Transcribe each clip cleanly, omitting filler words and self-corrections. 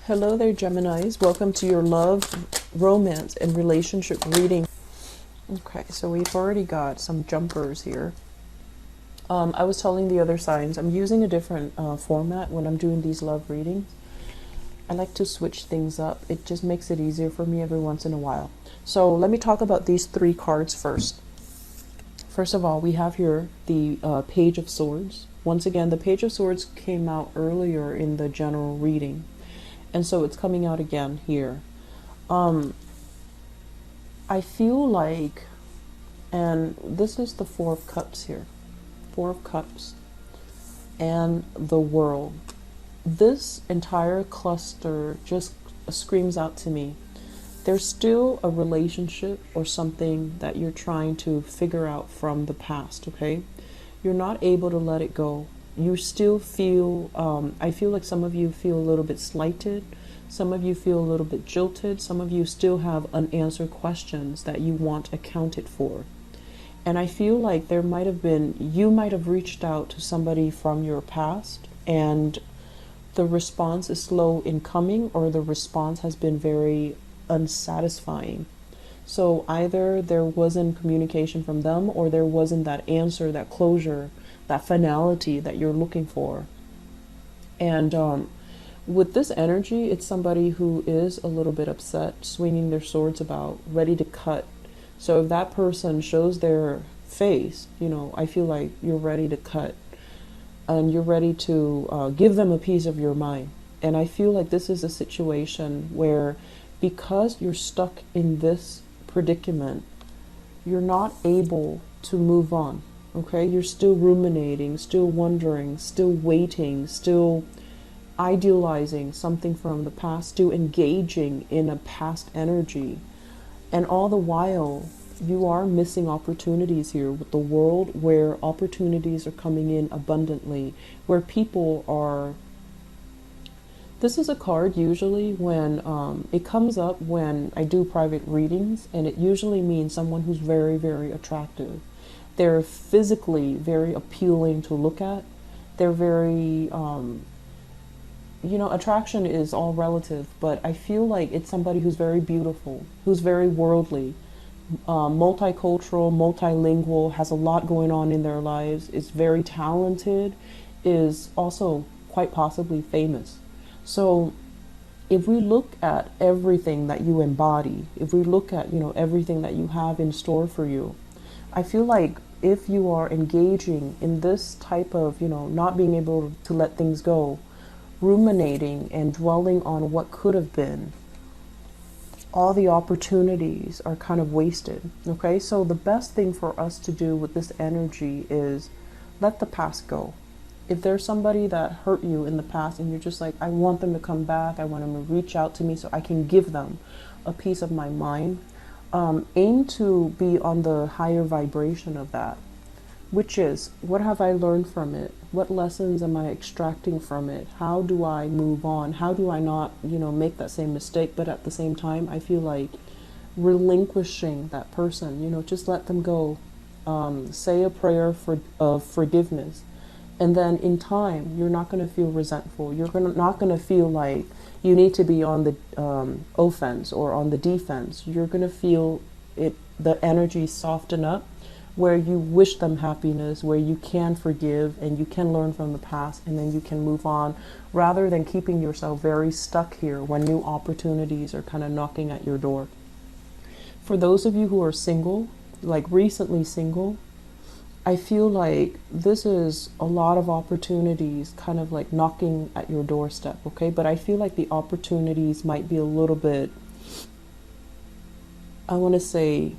Hello there, Geminis. Welcome to your love, romance, and relationship reading. Okay, so we've already got some jumpers here. I was telling the other signs, I'm using a different format when I'm doing these love readings. I like to switch things up. It just makes it easier for me every once in a while. So let me talk about these three cards first. First of all, we have here the Page of Swords. Once again, the Page of Swords came out earlier in the general reading. And so it's coming out again here. I feel like, and this is the Four of Cups here. Four of Cups and the World. This entire cluster just screams out to me. There's still a relationship or something that you're trying to figure out from the past, okay? You're not able to let it go. You still feel, I feel like some of you feel a little bit slighted. Some of you feel a little bit jilted. Some of you still have unanswered questions that you want accounted for. And I feel like there might have been, you might have reached out to somebody from your past and the response is slow in coming, or the response has been very unsatisfying. So either there wasn't communication from them, or there wasn't that answer, that closure, that finality that you're looking for. And with this energy, it's somebody who is a little bit upset, swinging their swords about, ready to cut. So if that person shows their face, you know, I feel like you're ready to cut and you're ready to give them a piece of your mind. And I feel like this is a situation where, because you're stuck in this predicament, you're not able to move on. Okay, you're still ruminating, still wondering, still waiting, still idealizing something from the past, still engaging in a past energy. And all the while, you are missing opportunities here with the World, where opportunities are coming in abundantly, where people are. This is a card usually when it comes up when I do private readings, and it usually means someone who's very, very attractive. They're physically very appealing to look at. They're very, you know, attraction is all relative, but I feel like it's somebody who's very beautiful, who's very worldly, multicultural, multilingual, has a lot going on in their lives, is very talented, is also quite possibly famous. So if we look at everything that you embody, if we look at, you know, everything that you have in store for you, I feel like if you are engaging in this type of, you know, not being able to let things go, ruminating and dwelling on what could have been, all the opportunities are kind of wasted. Okay, so the best thing for us to do with this energy is let the past go. If there's somebody that hurt you in the past and you're just like, I want them to come back, I want them to reach out to me so I can give them a piece of my mind, aim to be on the higher vibration of that, which is, what have I learned from it? What lessons am I extracting from it? How do I move on? How do I not, you know, make that same mistake? But at the same time, I feel like relinquishing that person, you know, just let them go. Say a prayer of forgiveness. And then in time, you're not going to feel resentful. You're not going to feel like you need to be on the offense or on the defense. You're going to feel it, the energy soften up, where you wish them happiness, where you can forgive and you can learn from the past, and then you can move on, rather than keeping yourself very stuck here when new opportunities are kind of knocking at your door. For those of you who are single, like recently single, I feel like this is a lot of opportunities kind of like knocking at your doorstep, okay? But I feel like the opportunities might be a little bit, I want to say,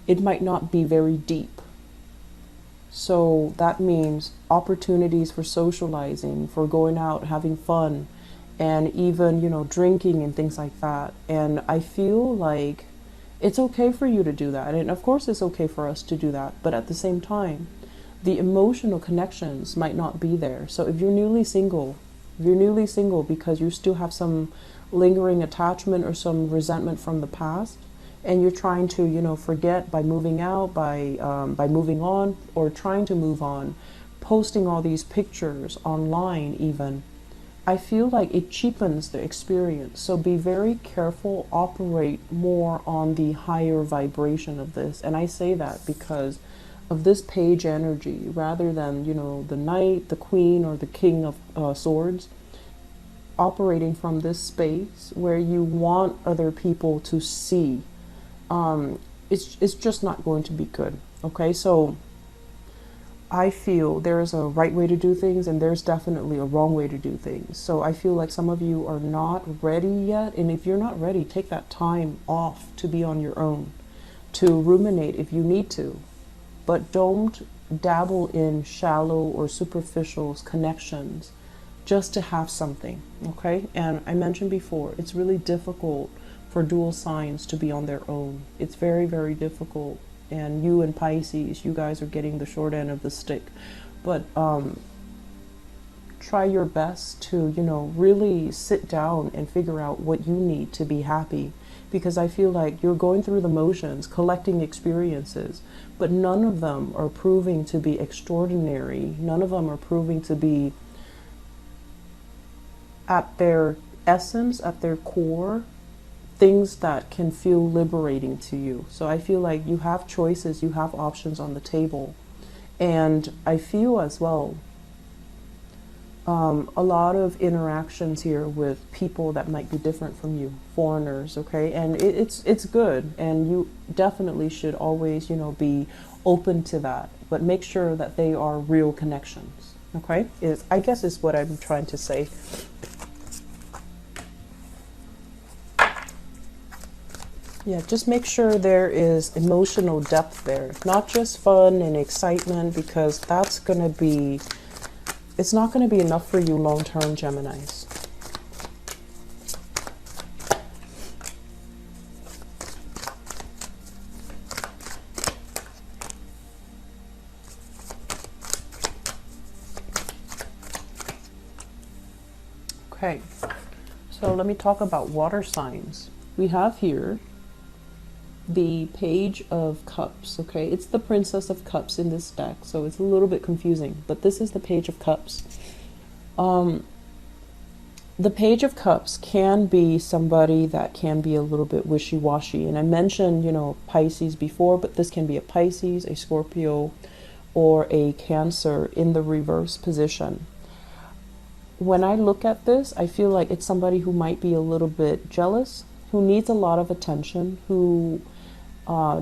it might not be very deep. So that means opportunities for socializing, for going out, having fun, and even, you know, drinking and things like that. And I feel like it's okay for you to do that. And of course it's okay for us to do that. But at the same time, the emotional connections might not be there. So if you're newly single because you still have some lingering attachment or some resentment from the past, and you're trying to, you know, forget by moving out, by moving on, or trying to move on, posting all these pictures online even, I feel like it cheapens the experience. So be very careful, operate more on the higher vibration of this. And I say that because of this page energy, rather than, you know, the knight, the queen, or the king of swords, operating from this space where you want other people to see. It's just not going to be good. Okay, so I feel there's a right way to do things and there's definitely a wrong way to do things. So I feel like some of you are not ready yet. And if you're not ready, take that time off to be on your own, to ruminate if you need to. But don't dabble in shallow or superficial connections just to have something, okay? And I mentioned before, it's really difficult for dual signs to be on their own. It's very, very difficult. And you and Pisces, you guys are getting the short end of the stick. But try your best to, you know, really sit down and figure out what you need to be happy. Because I feel like you're going through the motions, collecting experiences, but none of them are proving to be extraordinary. None of them are proving to be at their essence, at their core, things that can feel liberating to you. So I feel like you have choices, you have options on the table. And I feel as well a lot of interactions here with people that might be different from you, foreigners, okay? And it's good, and you definitely should always, you know, be open to that, but make sure that they are real connections, okay? I guess is what I'm trying to say. Yeah, just make sure there is emotional depth there, not just fun and excitement, because that's going to be, it's not going to be enough for you long-term, Geminis. Okay, so let me talk about water signs. We have here the Page of Cups, okay? It's the Princess of Cups in this deck, so it's a little bit confusing, but this is the Page of Cups. The Page of Cups can be somebody that can be a little bit wishy-washy, and I mentioned, you know, Pisces before, but this can be a Pisces, a Scorpio, or a Cancer in the reverse position. When I look at this, I feel like it's somebody who might be a little bit jealous, who needs a lot of attention, who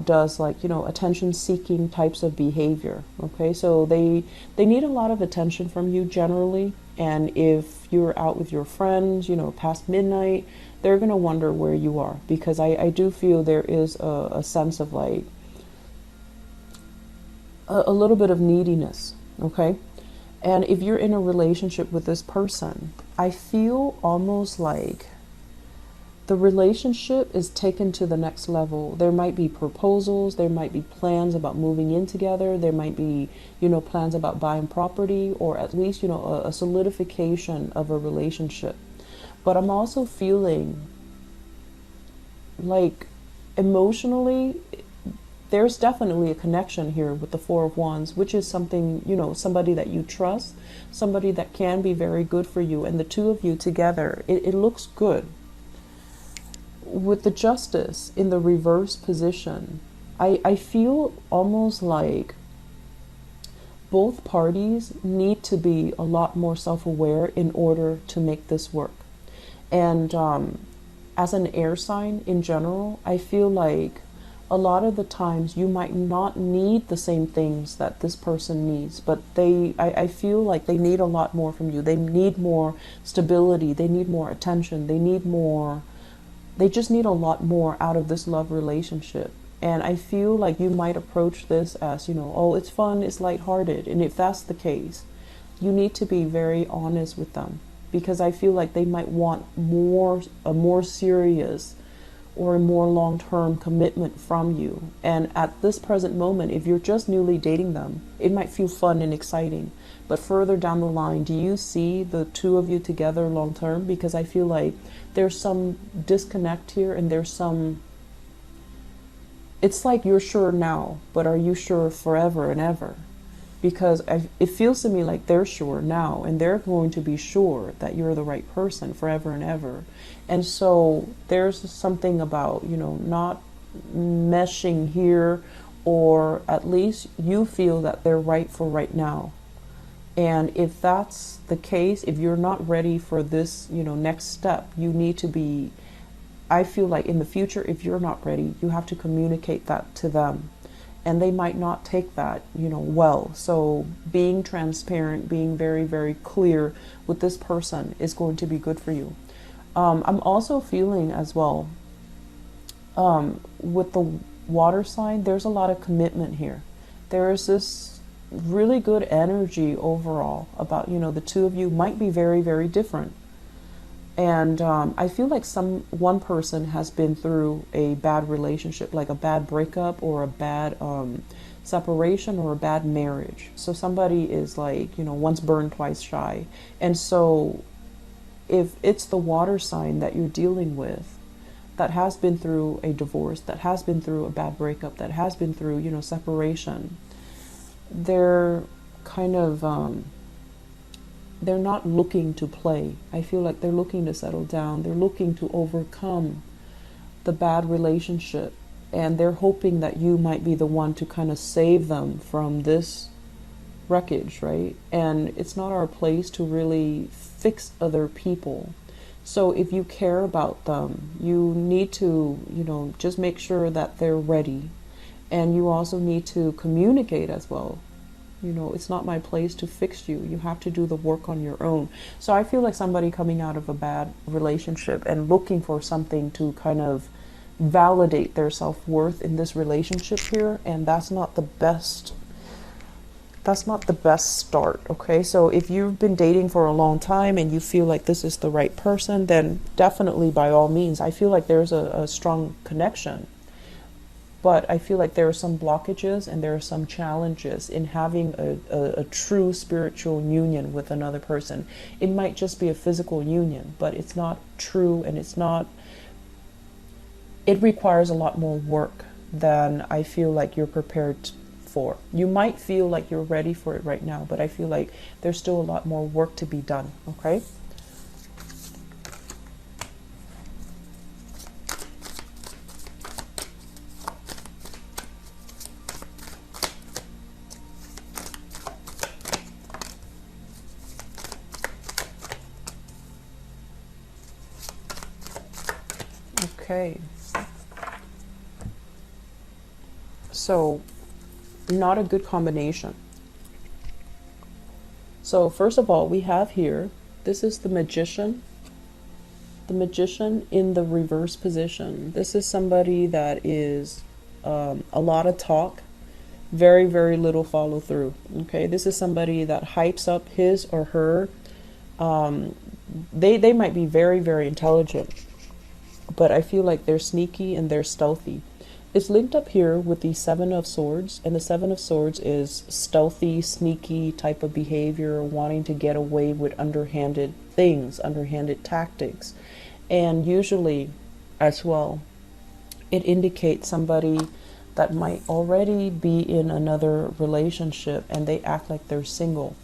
does, like, you know, attention-seeking types of behavior, okay? So they need a lot of attention from you generally, and if you're out with your friends, you know, past midnight, they're going to wonder where you are, because I do feel there is a sense of, like, a little bit of neediness, okay? And if you're in a relationship with this person, I feel almost like the relationship is taken to the next level. There might be proposals, there might be plans about moving in together, there might be, you know, plans about buying property, or at least, you know, a solidification of a relationship. But I'm also feeling like emotionally, there's definitely a connection here with the Four of Wands, which is something, you know, somebody that you trust, somebody that can be very good for you, and the two of you together, it looks good. With the Justice in the reverse position, I feel almost like both parties need to be a lot more self-aware in order to make this work. And as an air sign in general, I feel like a lot of the times you might not need the same things that this person needs, but I feel like they need a lot more from you. They need more stability, they need more attention, they just need a lot more out of this love relationship. And I feel like you might approach this as, you know, oh, it's fun, it's lighthearted. And if that's the case, you need to be very honest with them, because I feel like they might want a more serious or a more long-term commitment from you. And at this present moment, if you're just newly dating them, it might feel fun and exciting. But further down the line, do you see the two of you together long-term? Because I feel like there's some disconnect here, and there's some, it's like you're sure now, but are you sure forever and ever? because it feels to me like they're sure now, and they're going to be sure that you're the right person forever and ever. And so there's something about, you know, not meshing here, or at least you feel that they're right for right now. And if that's the case, if you're not ready for this, you know, next step, you need to be, I feel like in the future, if you're not ready, you have to communicate that to them. And they might not take that, you know, well. So being transparent, being very, very clear with this person is going to be good for you. I'm also feeling as well, with the water sign, there's a lot of commitment here. There is this really good energy overall about, you know, the two of you might be very, very different. And I feel like one person has been through a bad relationship, like a bad breakup or a bad separation or a bad marriage. So somebody is like, you know, once burned, twice shy. And so if it's the water sign that you're dealing with, that has been through a divorce, that has been through a bad breakup, that has been through, you know, separation, they're kind of, they're not looking to play. I feel like they're looking to settle down. They're looking to overcome the bad relationship. And they're hoping that you might be the one to kind of save them from this wreckage, right? And it's not our place to really fix other people. So if you care about them, you need to, you know, just make sure that they're ready. And you also need to communicate as well. You know, it's not my place to fix you. You have to do the work on your own. So I feel like somebody coming out of a bad relationship and looking for something to kind of validate their self-worth in this relationship here, and that's not the best start. Okay, so if you've been dating for a long time and you feel like this is the right person, then definitely, by all means, I feel like there's a strong connection. But I feel like there are some blockages and there are some challenges in having a true spiritual union with another person. It might just be a physical union, but it's not true, and it requires a lot more work than I feel like you're prepared for. You might feel like you're ready for it right now, but I feel like there's still a lot more work to be done, okay? Okay. So, not a good combination. So, first of all, we have here, this is the Magician. The Magician in the reverse position. This is somebody that is a lot of talk, very, very little follow through. Okay, this is somebody that hypes up his or her. They might be very, very intelligent, but I feel like they're sneaky and they're stealthy. It's linked up here with the Seven of Swords, and the Seven of Swords is stealthy, sneaky type of behavior, wanting to get away with underhanded things, underhanded tactics. And usually, as well, it indicates somebody that might already be in another relationship and they act like they're single.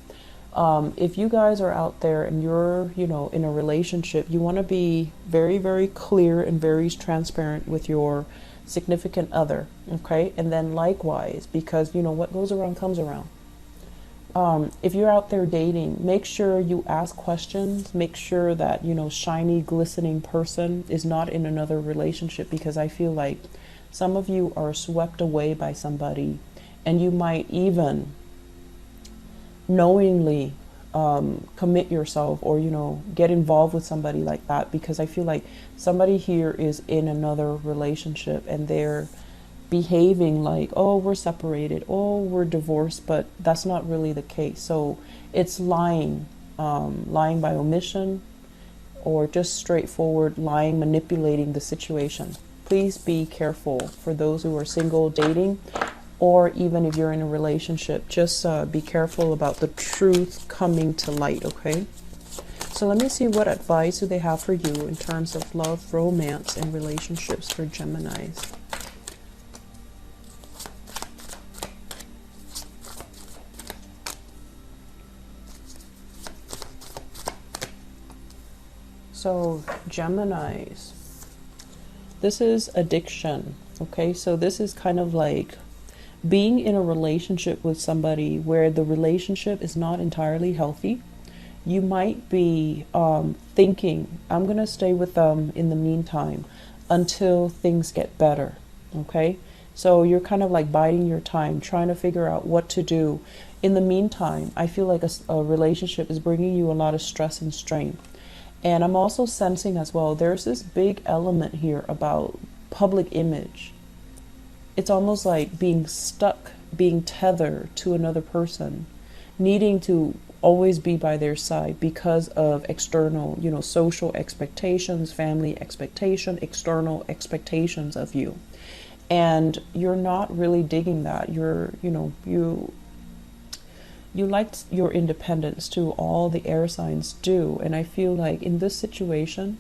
If you guys are out there and you're, you know, in a relationship, you want to be very, very clear and very transparent with your significant other, okay? And then likewise, because, you know, what goes around comes around. If you're out there dating, make sure you ask questions. Make sure that, you know, shiny, glistening person is not in another relationship, because I feel like some of you are swept away by somebody, and you might even knowingly commit yourself, or, you know, get involved with somebody like that, because I feel like somebody here is in another relationship and they're behaving like, oh, we're separated, oh, we're divorced, but that's not really the case. So it's lying, lying by omission, or just straightforward lying, manipulating the situation. Please be careful for those who are single, dating, or even if you're in a relationship. Just be careful about the truth coming to light, okay? So let me see, what advice do they have for you in terms of love, romance, and relationships for Geminis? So Geminis, this is addiction. Okay, so this is kind of like being in a relationship with somebody where the relationship is not entirely healthy. You might be thinking, I'm going to stay with them in the meantime until things get better. Okay, so you're kind of like biding your time, trying to figure out what to do. In the meantime, I feel like a relationship is bringing you a lot of stress and strain. And I'm also sensing as well, there's this big element here about public image. It's almost like being stuck, being tethered to another person, needing to always be by their side because of external, social expectations, family expectation, external expectations of you. And you're not really digging that. You like your independence too. All the air signs do. And I feel like in this situation,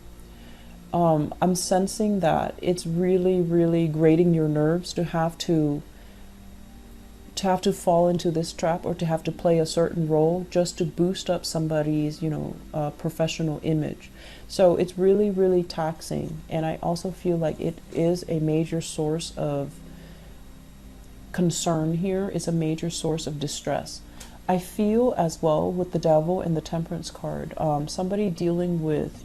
I'm sensing that it's really, really grating your nerves to have to fall into this trap, or to have to play a certain role just to boost up somebody's, professional image. So it's really, really taxing. And I also feel like it is a major source of concern here. It's a major source of distress. I feel as well with the Devil and the Temperance card, somebody dealing with,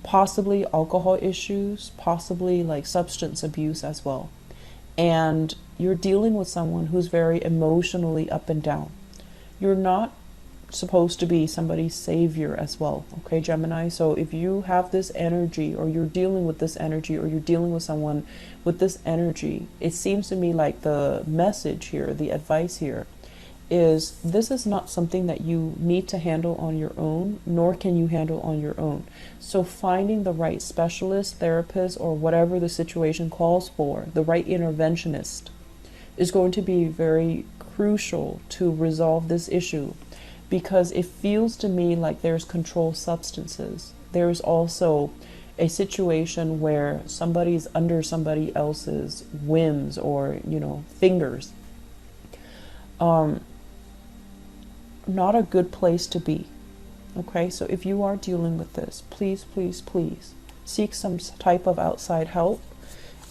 possibly alcohol issues, possibly like substance abuse as well. And you're dealing with someone who's very emotionally up and down. You're not supposed to be somebody's savior as well, okay, Gemini? So if you have this energy, or you're dealing with this energy, or you're dealing with someone with this energy, it seems to me like the message here, the advice here, is this is not something that you need to handle on your own, nor can you handle on your own. So finding the right specialist, therapist, or whatever the situation calls for, the right interventionist, is going to be very crucial to resolve this issue, because it feels to me like there's controlled substances. There's also a situation where somebody's under somebody else's whims or, fingers. Not a good place to be. Okay, so if you are dealing with this, please, please, please seek some type of outside help,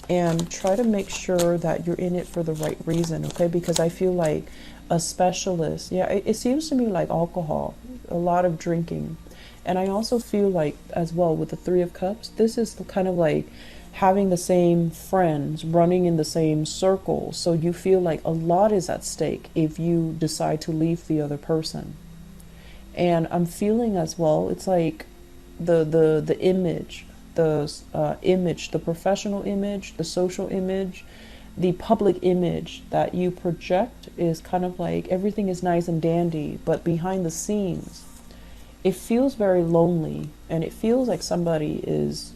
and try to make sure that you're in it for the right reason. Okay, because I feel like a specialist, it seems to me like alcohol, a lot of drinking. And I also feel like as well with the Three of Cups, this is kind of like having the same friends, running in the same circle. So you feel like a lot is at stake if you decide to leave the other person. And I'm feeling as well, it's like the image, the professional image, the social image, the public image that you project is kind of like everything is nice and dandy, but behind the scenes, it feels very lonely, and it feels like somebody is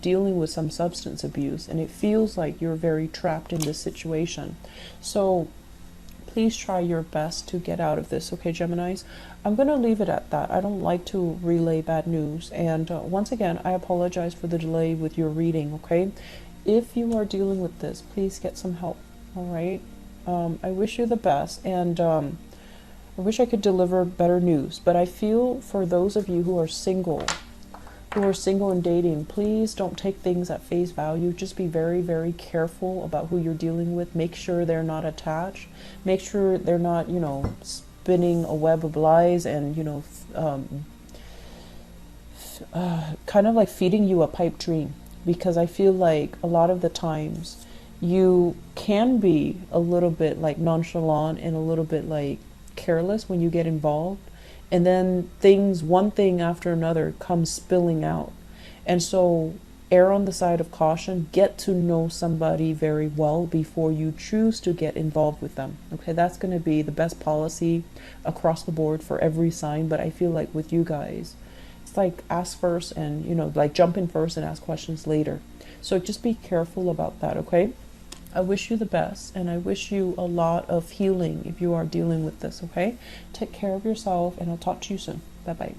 dealing with some substance abuse, and it feels like you're very trapped in this situation. So please try your best to get out of this, okay, Geminis? I'm going to leave it at that. I don't like to relay bad news, and once again, I apologize for the delay with your reading, okay? If you are dealing with this, please get some help, all right? I wish you the best, and I wish I could deliver better news, but I feel for those of you who are single and dating, please don't take things at face value. Just be very, very careful about who you're dealing with. Make sure they're not attached. Make sure they're not, spinning a web of lies and, kind of like feeding you a pipe dream. Because I feel like a lot of the times you can be a little bit like nonchalant and a little bit like careless when you get involved. And then one thing after another comes spilling out. And so err on the side of caution. Get to know somebody very well before you choose to get involved with them. Okay, that's going to be the best policy across the board for every sign. But I feel like with you guys, it's like ask first and, like jump in first and ask questions later. So just be careful about that, okay? I wish you the best, and I wish you a lot of healing if you are dealing with this, okay? Take care of yourself, and I'll talk to you soon. Bye-bye.